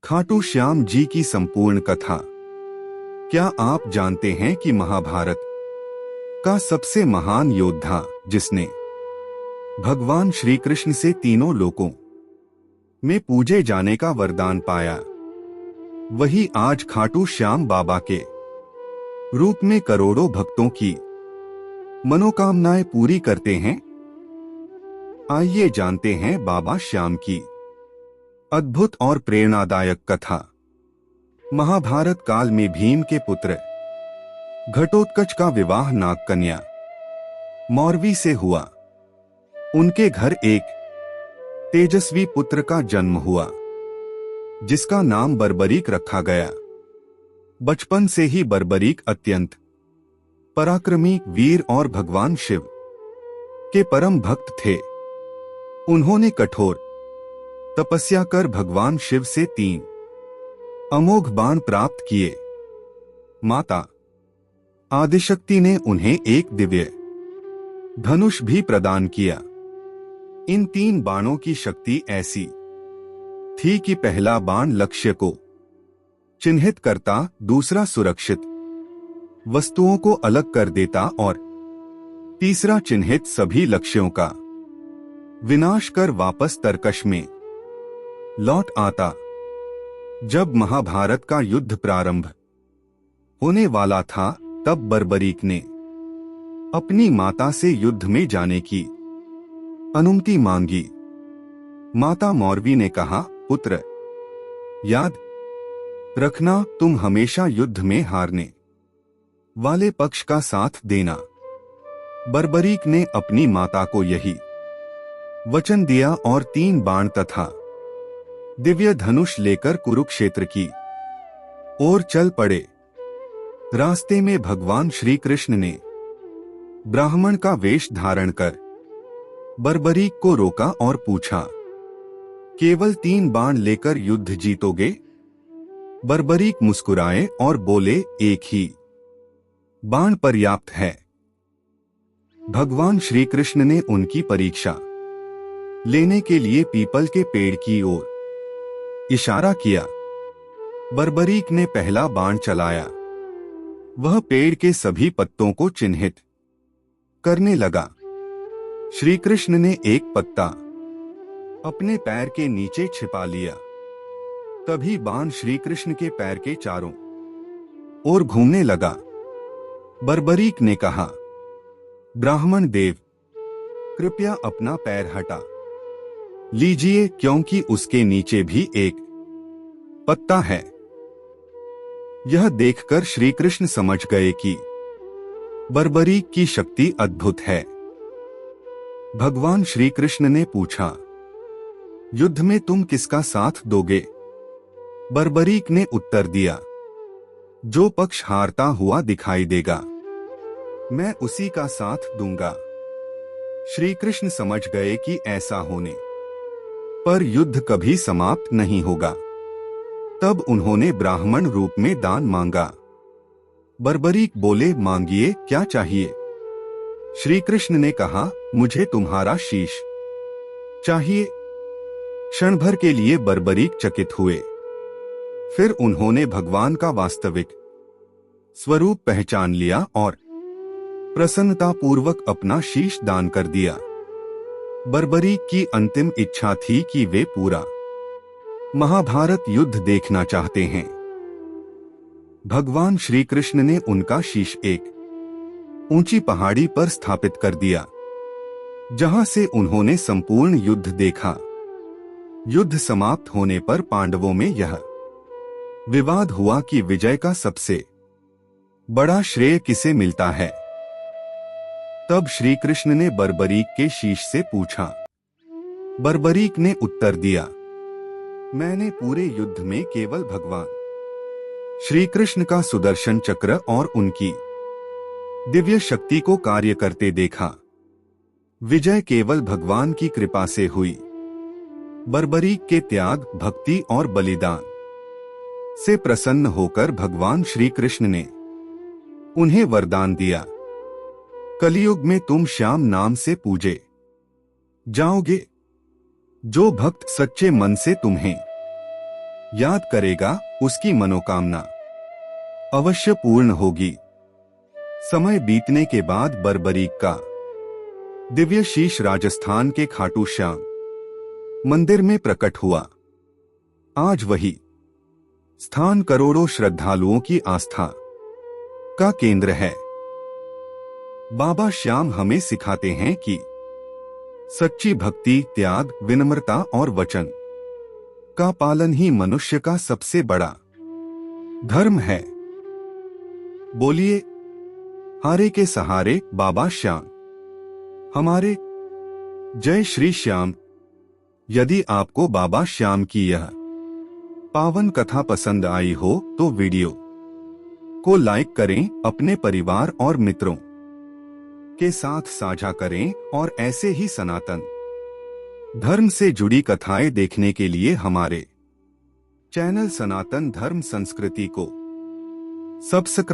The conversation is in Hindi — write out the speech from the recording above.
खाटू श्याम जी की संपूर्ण कथा। क्या आप जानते हैं कि महाभारत का सबसे महान योद्धा जिसने भगवान श्री कृष्ण से तीनों लोकों में पूजे जाने का वरदान पाया, वही आज खाटू श्याम बाबा के रूप में करोड़ों भक्तों की मनोकामनाएं पूरी करते हैं। आइए जानते हैं बाबा श्याम की अद्भुत और प्रेरणादायक कथा। महाभारत काल में भीम के पुत्र घटोत्कच का विवाह नाग कन्या मौरवी से हुआ। उनके घर एक तेजस्वी पुत्र का जन्म हुआ जिसका नाम बर्बरीक रखा गया। बचपन से ही बर्बरीक अत्यंत पराक्रमी, वीर और भगवान शिव के परम भक्त थे। उन्होंने कठोर तपस्या कर भगवान शिव से 3 अमोघ बाण प्राप्त किए। माता आदिशक्ति ने उन्हें एक दिव्य धनुष भी प्रदान किया। इन 3 बाणों की शक्ति ऐसी थी कि पहला बाण लक्ष्य को चिन्हित करता, दूसरा सुरक्षित वस्तुओं को अलग कर देता और तीसरा चिन्हित सभी लक्ष्यों का विनाश कर वापस तरकश में लौट आता। जब महाभारत का युद्ध प्रारंभ होने वाला था, तब बर्बरीक ने अपनी माता से युद्ध में जाने की अनुमति मांगी। माता मौरवी ने कहा, पुत्र, याद रखना, तुम हमेशा युद्ध में हारने वाले पक्ष का साथ देना। बर्बरीक ने अपनी माता को यही वचन दिया और 3 बाण तथा दिव्य धनुष लेकर कुरुक्षेत्र की ओर चल पड़े। रास्ते में भगवान श्री कृष्ण ने ब्राह्मण का वेश धारण कर बर्बरीक को रोका और पूछा, केवल 3 बाण लेकर युद्ध जीतोगे? बर्बरीक मुस्कुराए और बोले, एक ही बाण पर्याप्त है। भगवान श्री कृष्ण ने उनकी परीक्षा लेने के लिए पीपल के पेड़ की ओर इशारा किया। बर्बरीक ने पहला बाण चलाया। वह पेड़ के सभी पत्तों को चिन्हित करने लगा। श्री कृष्ण ने एक पत्ता अपने पैर के नीचे छिपा लिया। तभी बाण श्री कृष्ण के पैर के चारों ओर घूमने लगा। बर्बरीक ने कहा, ब्राह्मण देव, कृपया अपना पैर हटा लीजिए, क्योंकि उसके नीचे भी एक पत्ता है। यह देखकर श्री कृष्ण समझ गए कि बर्बरीक की शक्ति अद्भुत है। भगवान श्री कृष्ण ने पूछा, युद्ध में तुम किसका साथ दोगे? बर्बरीक ने उत्तर दिया, जो पक्ष हारता हुआ दिखाई देगा, मैं उसी का साथ दूंगा। श्री कृष्ण समझ गए कि ऐसा होने पर युद्ध कभी समाप्त नहीं होगा। तब उन्होंने ब्राह्मण रूप में दान मांगा। बर्बरीक बोले, मांगिए, क्या चाहिए? श्री कृष्ण ने कहा, मुझे तुम्हारा शीश चाहिए। क्षण भर के लिए बर्बरीक चकित हुए। फिर उन्होंने भगवान का वास्तविक स्वरूप पहचान लिया और प्रसन्नतापूर्वक अपना शीश दान कर दिया। बर्बरीक की अंतिम इच्छा थी कि वे पूरा महाभारत युद्ध देखना चाहते हैं। भगवान श्री कृष्ण ने उनका शीश एक ऊंची पहाड़ी पर स्थापित कर दिया, जहां से उन्होंने संपूर्ण युद्ध देखा। युद्ध समाप्त होने पर पांडवों में यह विवाद हुआ कि विजय का सबसे बड़ा श्रेय किसे मिलता है। तब श्री कृष्ण ने बर्बरीक के शीश से पूछा। बर्बरीक ने उत्तर दिया, मैंने पूरे युद्ध में केवल भगवान श्री कृष्ण का सुदर्शन चक्र और उनकी दिव्य शक्ति को कार्य करते देखा। विजय केवल भगवान की कृपा से हुई। बर्बरीक के त्याग, भक्ति और बलिदान से प्रसन्न होकर भगवान श्री कृष्ण ने उन्हें वरदान दिया, कलियुग में तुम श्याम नाम से पूजे जाओगे। जो भक्त सच्चे मन से तुम्हें याद करेगा उसकी मनोकामना अवश्य पूर्ण होगी। समय बीतने के बाद बर्बरीक का दिव्य शीश राजस्थान के खाटू श्याम मंदिर में प्रकट हुआ। आज वही स्थान करोड़ों श्रद्धालुओं की आस्था का केंद्र है। बाबा श्याम हमें सिखाते हैं कि सच्ची भक्ति, त्याग, विनम्रता और वचन का पालन ही मनुष्य का सबसे बड़ा धर्म है। बोलिए, हारे के सहारे बाबा श्याम हमारे। जय श्री श्याम। यदि आपको बाबा श्याम की यह पावन कथा पसंद आई हो तो वीडियो को लाइक करें, अपने परिवार और मित्रों के साथ साझा करें और ऐसे ही सनातन धर्म से जुड़ी कथाएं देखने के लिए हमारे चैनल सनातन धर्म संस्कृति को सब्सक्राइब